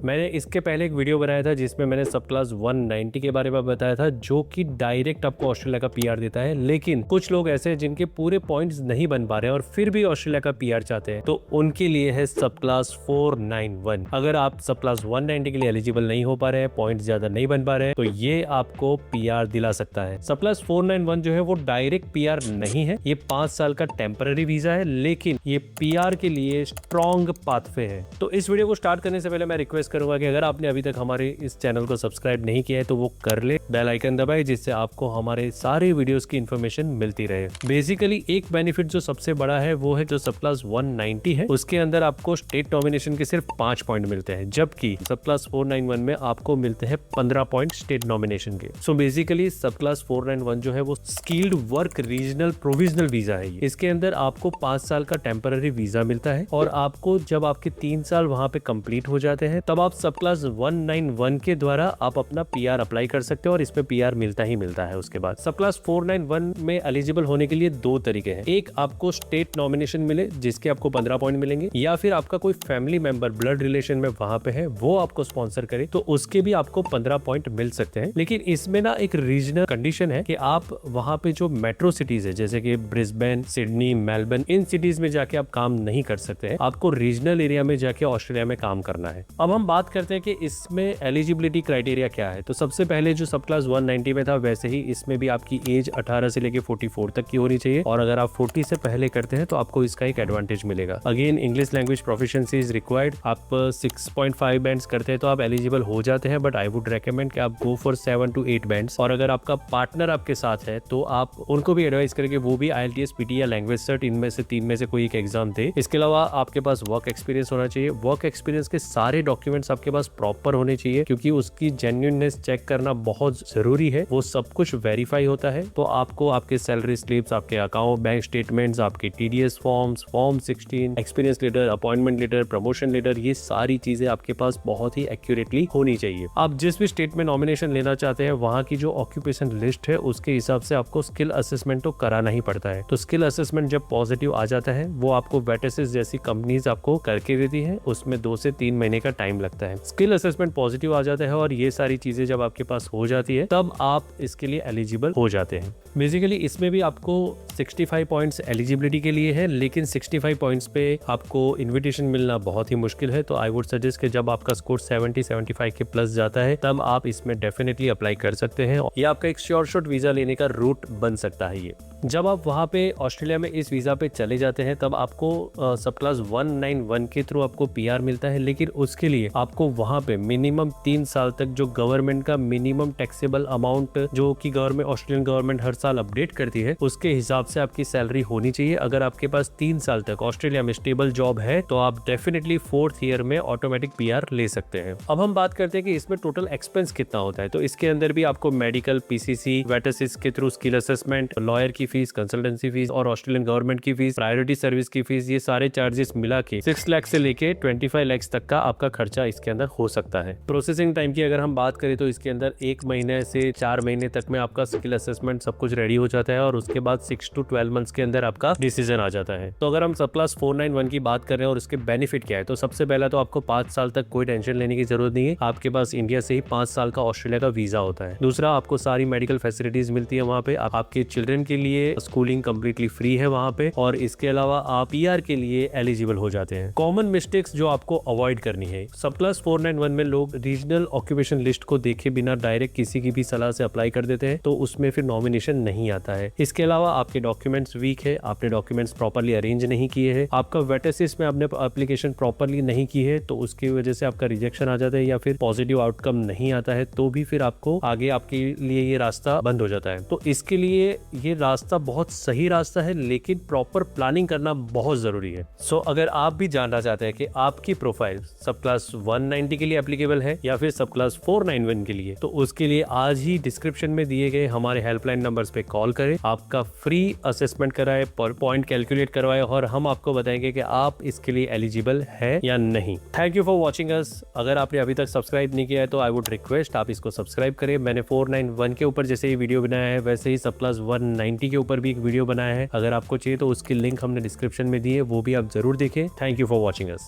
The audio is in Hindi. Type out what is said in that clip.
मैंने इसके पहले एक वीडियो बनाया था जिसमें मैंने सब क्लास 190 के बारे में बताया था, जो कि डायरेक्ट आपको ऑस्ट्रेलिया का पीआर देता है। लेकिन कुछ लोग ऐसे हैं जिनके पूरे पॉइंट्स नहीं बन पा रहे हैं और फिर भी ऑस्ट्रेलिया का पीआर चाहते हैं, तो उनके लिए है सब क्लास 491। अगर आप सब क्लास 190 के लिए एलिजिबल नहीं हो पा रहे हैं, पॉइंट ज्यादा नहीं बन पा रहे हैं, तो ये आपको पीआर दिला सकता है। सब क्लास 491 जो है वो डायरेक्ट पीआर नहीं है, ये 5 साल का टेम्पररी वीजा है, लेकिन ये पीआर के लिए स्ट्रॉन्ग पाथवे है। तो इस वीडियो को स्टार्ट करने से पहले मैं रिक्वेस्ट करूंगा कि अगर आपने अभी तक हमारे इस चैनल को सब्सक्राइब नहीं किया है तो वो कर ले, बेल आइकन दबाए, जिससे आपको हमारे सारे वीडियोस की इन्फॉर्मेशन मिलती रहे। बेसिकली एक बेनिफिट जो सबसे बड़ा है वो है जो सब क्लास 190 है, उसके अंदर आपको स्टेट नॉमिनेशन के सिर्फ 5 पॉइंट मिलते हैं, जबकि सब क्लास 491 में आपको मिलते हैं 15 पॉइंट स्टेट नॉमिनेशन के। सो बेसिकली सब क्लास 491 जो है वो skilled work regional provisional visa है। इसके अंदर आपको 5 साल का टेम्पररी वीजा मिलता है और आपको जब आपके 3 साल वहां पे कंप्लीट हो जाते हैं तब आप सब क्लास 191 के द्वारा आप अपना पीआर अप्लाई कर सकते हो और इसमें पीआर मिलता ही मिलता है। उसके बाद सब क्लास 491 में एलिजिबल होने के लिए 2 तरीके हैं। एक, आपको स्टेट नॉमिनेशन मिले जिसके आपको 15 पॉइंट मिलेंगे, या फिर आपका कोई फैमिली मेंबर ब्लड रिलेशन में वहां पे है वो आपको स्पॉन्सर करे तो उसके भी आपको 15 पॉइंट मिल सकते हैं। लेकिन इसमें ना एक रीजनल कंडीशन है कि आप वहां पे जो मेट्रो सिटीज है जैसे कि Brisbane, Sydney, Melbourne, in cities में जाके आप काम नहीं कर सकते हैं, आपको रीजनल एरिया में जाके ऑस्ट्रेलिया में काम करना है। अब हम बात करते हैं कि इसमें एलिजिबिलिटी क्राइटेरिया क्या है। तो सबसे पहले जो सब क्लास 190 में था वैसे ही इसमें भी आपकी एज 18 से लेके 44 तक की होनी चाहिए, और अगर आप 40 से पहले करते हैं तो आपको इसका एक एडवांटेज मिलेगा। Again, English language proficiency is required. आप 6.5 बैंड्स करते हैं तो आप एलिजिबल हो जाते हैं, बट आई वुड रेकमेंड कि आप गो फॉर 7 to 8 बैंड्स। और अगर आपका पार्टनर आपके साथ है तो आप उनको भी एडवाइस करेंगे वो भी IELTS, PT या लैंग्वेज सर्ट इनमें से 3 में से कोई एक एग्जाम दे। इसके अलावा आपके पास वर्क एक्सपीरियंस होना चाहिए। वर्क एक्सपीरियंस के सारे डॉक्यूमेंट्स आपके पास प्रॉपर होने चाहिए, क्योंकि उसकी जेन्युइननेस चेक करना बहुत जरूरी है। वो सब कुछ वेरीफाई होता है, तो आपको आपके सैलरी स्लिप्स, आपके अकाउंट, बैंक स्टेटमेंट्स, आपके TDS forms, form 16, experience letter, appointment letter, promotion letter, ये सारी चीजें आपके पास बहुत ही एक्यूरेटली होनी चाहिए। आप जिस भी स्टेट में नॉमिनेशन लेना चाहते हैं वहां की जो ऑक्यूपेशन लिस्ट है उसके हिसाब से आपको स्किल असेसमेंट तो कराना ही पड़ता है। तो स्किल असेसमेंट जब पॉजिटिव आ जाता है वो आपको वेटेसिस जैसी कंपनीज आपको करके देती है, उसमें 2 से 3 महीने का टाइम लगता है। स्किल असेसमेंट पॉजिटिव आ जाता है और ये सारी चीजें जब आपके पास हो जाती है तब आप इसके लिए एलिजिबल हो जाते हैं। बेसिकली इसमें भी आपको 65 पॉइंट्स एलिजिबिलिटी के लिए है, लेकिन 65 पॉइंट्स पे आपको इनविटेशन मिलना बहुत ही मुश्किल है। तो आई वुड सजेस्ट कि जब आपका स्कोर 70-75 के प्लस जाता है तब आप इसमें डेफिनेटली अप्लाई कर सकते हैं। ये आपका एक श्योर शॉट वीजा लेने का रूट बन सकता है। ये जब आप वहाँ पे ऑस्ट्रेलिया में इस वीजा पे चले जाते हैं तब आपको सब क्लास 191 के थ्रू आपको पीआर मिलता है, लेकिन उसके लिए आपको वहाँ पे मिनिमम 3 साल तक जो गवर्नमेंट का मिनिमम टैक्सेबल अमाउंट जो कि गवर्नमेंट, ऑस्ट्रेलियन गवर्नमेंट हर साल अपडेट करती है, उसके हिसाब से आपकी सैलरी होनी चाहिए। अगर आपके पास 3 साल तक ऑस्ट्रेलिया में स्टेबल जॉब है तो आप डेफिनेटली 4th ईयर में ऑटोमेटिक पीआर ले सकते हैं। अब हम बात करते हैं कि इसमें टोटल एक्सपेंस कितना होता है। तो इसके अंदर भी आपको मेडिकल, PCC, वेटेसिस के थ्रू स्किल असेसमेंट, लॉयर की फीस, कंसल्टेंसी फीस और ऑस्ट्रेलियन गवर्नमेंट की फीस, प्रायोरिटी सर्विस की फीस, ये सारे चार्जेस मिला के 6 लाख से लेके 25 लाख तक का आपका खर्चा इसके अंदर हो सकता है। प्रोसेसिंग टाइम की अगर हम बात करें तो इसके अंदर 1 महीने से 4 महीने तक में आपका स्किल असेसमेंट सब कुछ रेडी हो जाता है और उसके बाद 6 to 12 मंथ्स के अंदर आपका डिसीजन आ जाता है। तो अगर हम सब क्लास 491 की बात कर रहे हैं और उसके बेनिफिट क्या है, तो सबसे पहला तो आपको 5 साल तक कोई टेंशन लेने की जरूरत नहीं है। आपके पास इंडिया से ही 5 साल का ऑस्ट्रेलिया का वीजा होता है। दूसरा, आपको सारी मेडिकल फैसिलिटीज मिलती है वहाँ पे। आपके चिल्ड्रन के लिए स्कूलिंग कम्प्लीटली फ्री है वहाँ पे, और इसके अलावा आप पीआर के लिए एलिजिबल हो जाते हैं। कॉमन मिस्टेक्स जो आपको अवॉइड करनी है, सब क्लास 491 में लोग रीजनल ऑक्यूपेशन लिस्ट को देखे बिना डायरेक्ट किसी की भी सलाह से अप्लाई कर देते हैं, तो उसमें फिर नॉमिनेशन नहीं आता है। इसके अलावा आपके डॉक्यूमेंट्स वीक है, आपने डॉक्यूमेंट्स प्रॉपर्ली अरेंज नहीं किए हैं, आपका वेटेसिस में आपने एप्लीकेशन प्रॉपर्ली नहीं की है, तो उसकी वजह से आपका रिजेक्शन आ जाता है या फिर पॉजिटिव आउटकम नहीं आता है, तो भी फिर आपको आगे आपके लिए ये रास्ता बंद हो जाता है। तो इसके लिए ये रास्ता बहुत सही रास्ता है, लेकिन प्रॉपर प्लानिंग करना बहुत जरूरी है। सो अगर आप भी जानना चाहते हैं कि आपकी प्रोफाइल सब क्लास 190 के लिए एप्लीकेबल है या फिर सब क्लास 491 के लिए, तो उसके लिए आज ही डिस्क्रिप्शन में दिए गए हमारे हेल्पलाइन नंबर्स पे कॉल करें, आपका फ्री असेसमेंट कराए, पर पॉइंट कैलकुलेट करवाए और हम आपको बताएंगे कि आप इसके लिए एलिजिबल है या नहीं। Thank you for watching us. अगर आपने अभी तक सब्सक्राइब नहीं किया है तो आई वुड रिक्वेस्ट आप इसको सब्सक्राइब करें। मैंने 491 के ऊपर जैसे ही वीडियो बनाया है वैसे ही सब क्लास 190 के ऊपर भी एक वीडियो बनाया है। अगर आपको चाहिए तो उसकी लिंक हमने डिस्क्रिप्शन में दी है, वो भी आप जरूर देखें। Thank you for watching us.